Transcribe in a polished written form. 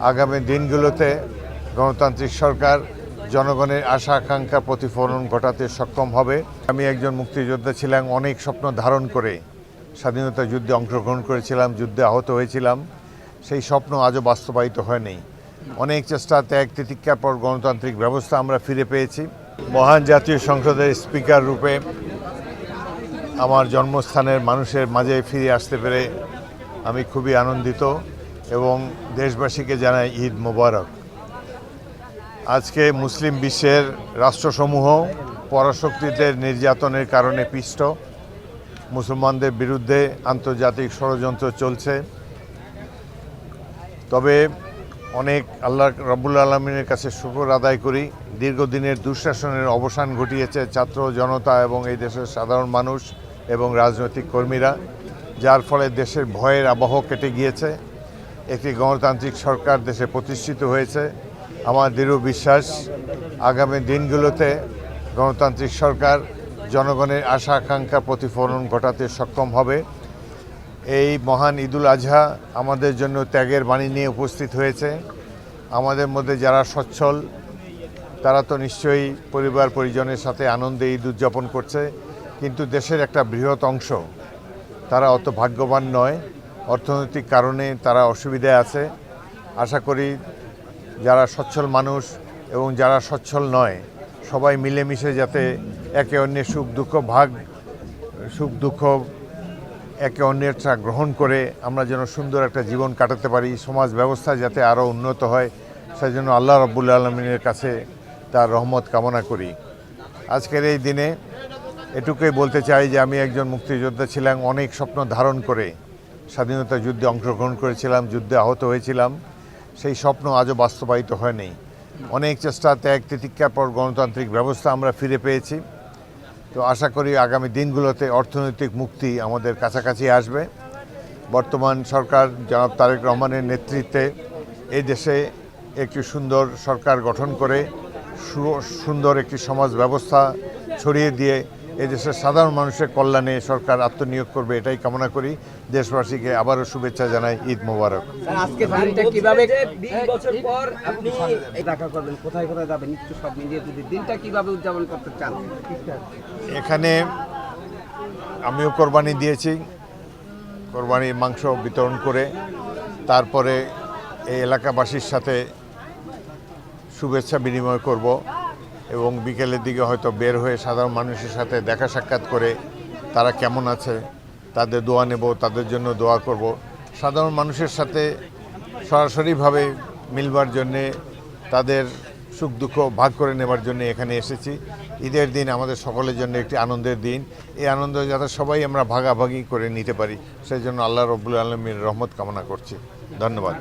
আগামী দিনগুলোতে গণতান্ত্রিক সরকার জনগণের আশা আকাঙ্ক্ষা প্রতিফলন ঘটাতে সক্ষম হবে। আমি একজন মুক্তিযোদ্ধা ছিলাম, অনেক স্বপ্ন ধারণ করে স্বাধীনতা যুদ্ধে অংশগ্রহণ করেছিলাম, যুদ্ধে আহত হয়েছিলাম। সেই স্বপ্ন আজও বাস্তবায়িত হয়নি। অনেক চেষ্টা, ত্যাগ তিতিক্ষার পর গণতান্ত্রিক ব্যবস্থা আমরা ফিরে পেয়েছি। মহান জাতীয় সংসদের স্পিকার রূপে আমার জন্মস্থানের মানুষের মাঝে ফিরে আসতে পেরে আমি খুবই আনন্দিত এবং দেশবাসীকে জানাই ঈদ মোবারক। আজকে মুসলিম বিশ্বের রাষ্ট্রসমূহ পরাশক্তিদের নির্যাতনের কারণে পিষ্ট, মুসলমানদের বিরুদ্ধে আন্তর্জাতিক ষড়যন্ত্র চলছে। তবে অনেক আল্লাহ রাব্বুল আলামিনের কাছে শুকর আদায় করি, দীর্ঘদিনের দুঃশাসনের অবসান ঘটিয়েছে ছাত্র জনতা এবং এই দেশের সাধারণ মানুষ এবং রাজনৈতিক কর্মীরা, যার ফলে দেশের ভয়ের আবহ কেটে গিয়েছে। একটি গণতান্ত্রিক সরকার দেশে প্রতিষ্ঠিত হয়েছে। আমার দৃঢ় বিশ্বাস আগামী দিনগুলোতে গণতান্ত্রিক সরকার জনগণের আশা আকাঙ্ক্ষা প্রতিফলন ঘটাতে সক্ষম হবে। এই মহান ঈদুল আজহা আমাদের জন্য ত্যাগের বাণী নিয়ে উপস্থিত হয়েছে। আমাদের মধ্যে যারা সচ্ছল তারা তো নিশ্চয়ই পরিবার পরিজনের সাথে আনন্দে ঈদ উদযাপন করছে, কিন্তু দেশের একটা বৃহৎ অংশ তারা অত ভাগ্যবান নয়, অর্থনৈতিক কারণে তারা অসুবিধায় আছে। আশা করি যারা সচ্ছল মানুষ এবং যারা সচ্ছল নয় সবাই মিলেমিশে যাতে একে অন্যের সুখ দুঃখ একে অন্যের গ্রহণ করে আমরা যেন সুন্দর একটা জীবন কাটাতে পারি, সমাজ ব্যবস্থা যাতে আরও উন্নত হয়, সেই জন্য আল্লাহ রাব্বুল আলামিনের কাছে তার রহমত কামনা করি। আজকের এই দিনে এটুকুই বলতে চাই যে আমি একজন মুক্তিযোদ্ধা ছিলাম, অনেক স্বপ্ন ধারণ করে স্বাধীনতা যুদ্ধে অংশগ্রহণ করেছিলাম, যুদ্ধে আহত হয়েছিলাম। সেই স্বপ্ন আজও বাস্তবায়িত হয়নি। অনেক চেষ্টা, ত্যাগ তিতিক্ষার পর গণতান্ত্রিক ব্যবস্থা আমরা ফিরে পেয়েছি। তো আশা করি আগামী দিনগুলোতে অর্থনৈতিক মুক্তি আমাদের কাছাকাছি আসবে। বর্তমান সরকার জনাব তারেক রহমানের নেতৃত্বে এই দেশে একটি সুন্দর সরকার গঠন করে সুন্দর একটি সমাজ ব্যবস্থা ছড়িয়ে দিয়ে এই দেশের সাধারণ মানুষের কল্যাণে সরকার আত্মনিয়োগ করবে, এটাই কামনা করি। দেশবাসীকে আবারও শুভেচ্ছা জানাই। ঈদ মোবারক। আজকে দিনটা কিভাবে 20 বছর পর আপনি দেখা করবেন, কোথায় কোথায় যাবেন, একটু সব মিলিয়ে যদি দিনটা কিভাবে উদযাপন করতে চান? এখানে আমিও কোরবানি দিয়েছি, কোরবানির মাংস বিতরণ করে তারপরে এই এলাকাবাসীর সাথে শুভেচ্ছা বিনিময় করব এবং বিকেলের দিকে হয়তো বের হয়ে সাধারণ মানুষের সাথে দেখা সাক্ষাৎ করে তারা কেমন আছে তাদের দোয়া নেব, তাদের জন্য দোয়া করব। সাধারণ মানুষের সাথে সরাসরিভাবে মিলবার জন্যে, তাদের সুখ দুঃখ ভাগ করে নেবার জন্য এখানে এসেছি। ঈদের দিন আমাদের সকলের জন্য একটি আনন্দের দিন। এই আনন্দ যাতে সবাই আমরা ভাগাভাগি করে নিতে পারি, সেই জন্য আল্লাহ রাব্বুল আলামিনের রহমত কামনা করছি। ধন্যবাদ।